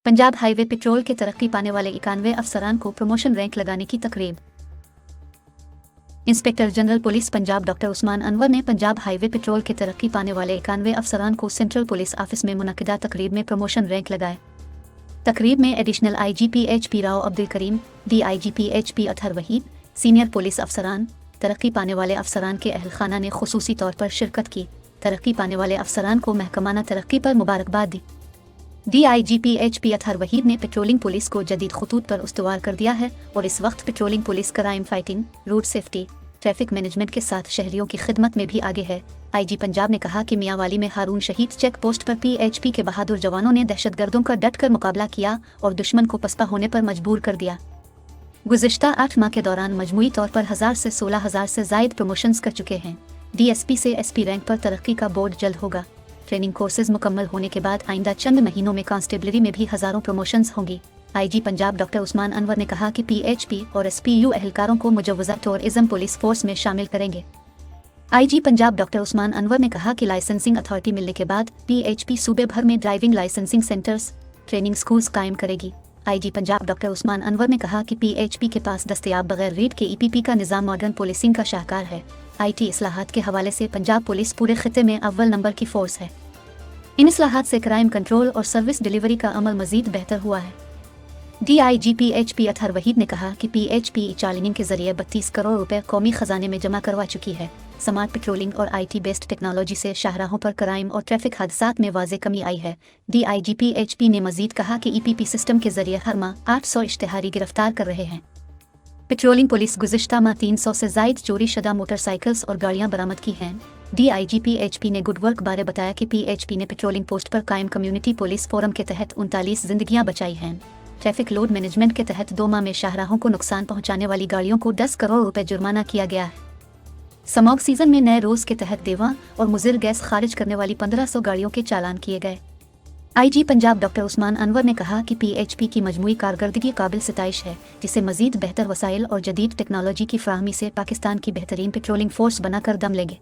Punjab highway petrol के तरक्की पाने वाले 91 अफसरान को प्रमोशन रैंक लगाने की तकरीब। Inspector general police Punjab doctor Usman Anwar ने पंजाब हाईवे पेट्रोल के तरक्की पाने वाले 91 अफसरान को सेंट्रल पुलिस ऑफिस में मुनक्किदा तकरीब में प्रमोशन रैंक लगाए। तकरीब में additional IGP HP Rao Abdul Karim, DIGP HP Athar Waheed, senior police अफसरान, तरक्की पाने वाले अफसरान के अहल खाना ने खुसूसी तौर पर शिरकत की। तरक्की पाने वाले अफसरान को महकमाना तरक्की पर मुबारकबाद दी। DIGP HP अतहर वहीद ने पेट्रोलिंग पुलिस को जदीद खतूत पर उस्तवार कर दिया है और इस वक्त patrolling police crime fighting, road safety, traffic management के साथ शहरियों की खिदमत में भी आगे है। IG पंजाब ने कहा कि मियांवाली में हारून शहीद चेक पोस्ट पर PHP के बहादुर जवानों ने दहशतगर्दों का डट कर मुकाबला किया और दुश्मन को पसपा होने पर मजबूर कर दिया। गुज़िश्ता 8 माह के दौरान मजमूई तौर पर 1000 से 16,000 से जायद प्रमोशंस कर चुके हैं। DSP से SP रैंक पर तरक्की का बोर्ड जल्द होगा। ट्रेनिंग कोर्सेज मुकम्मल होने के बाद आइंदा चंद महीनों में कांस्टेबलरी में भी हज़ारों प्रमोशंस होंगी। IG पंजाब डॉक्टर उस्मान अनवर ने कहा कि PHP और SPU एहलकारों को मुजव्वज़ा टूरिज़्म पुलिस फोर्स में शामिल करेंगे। IG पंजाब डॉक्टर उस्मान अनवर ने कहा कि लाइसेंसिंग अथॉरिटी मिलने के बाद PHP सूबे भर में driving licensing centres, training schools कायम करेगी। IG पंजाब डॉक्टर उस्मान अनवर ने कहा कि PHP के पास दस्तयाब बगैर रीड के EPP का निज़ाम मॉडर्न पुलिसिंग का शाहकार है। IT इस्लाहात के हवाले से पंजाब पुलिस पूरे खिते में अव्वल नंबर की फोर्स है। इन इस्लाहात से क्राइम कंट्रोल और सर्विस डिलीवरी का अमल मजीद बेहतर हुआ है। DIGP HP अतहर वहीद ने कहा कि PHP चार्लिंग के जरिए 32 करोड़ रुपए कौमी खजाने में जमा करवा चुकी है। स्मार्ट पेट्रोलिंग और IT बेस्ड टेक्नोलॉजी से शाहराहों पर क्राइम और ट्रैफिक हादसात में वाज़े कमी आई है। DIGP HP ने मजीद कहा कि EPP सिस्टम के जरिए हर माह 800 इश्तिहारी गिरफ्तार कर रहे हैं। पेट्रोलिंग पुलिस गुज़िश्ता माह 300 से जायद चोरी शुदा मोटरसाइकिल्स और गाड़ियाँ बरामद की हैं। DIGP HP ने गुड वर्क बारे बताया कि PHP ने पेट्रोलिंग पोस्ट पर कायम कम्युनिटी पुलिस फोरम के तहत 39 जिंदगियां बचाई हैं। ट्रैफिक लोड मैनेजमेंट के तहत 2 माह में शाहराहों को नुकसान पहुंचाने वाली गाड़ियों को 10 करोड़ रुपए जुर्माना किया गया है। स्मॉग सीजन में नए रोज के तहत देवा और मुजिर गैस खारिज करने वाली 1500 गाड़ियों के चालान किए गए। IG पंजाब डॉक्टर उस्मान अनवर ने कहा कि PHP की मजमूई कारकर्दगी काबिल सिताइश है, जिसे मजीद बेहतर वसाइल और जदीद टेक्नोलॉजी की फ्राहमी से पाकिस्तान की बेहतरीन पेट्रोलिंग फोर्स बनाकर दम लेंगे।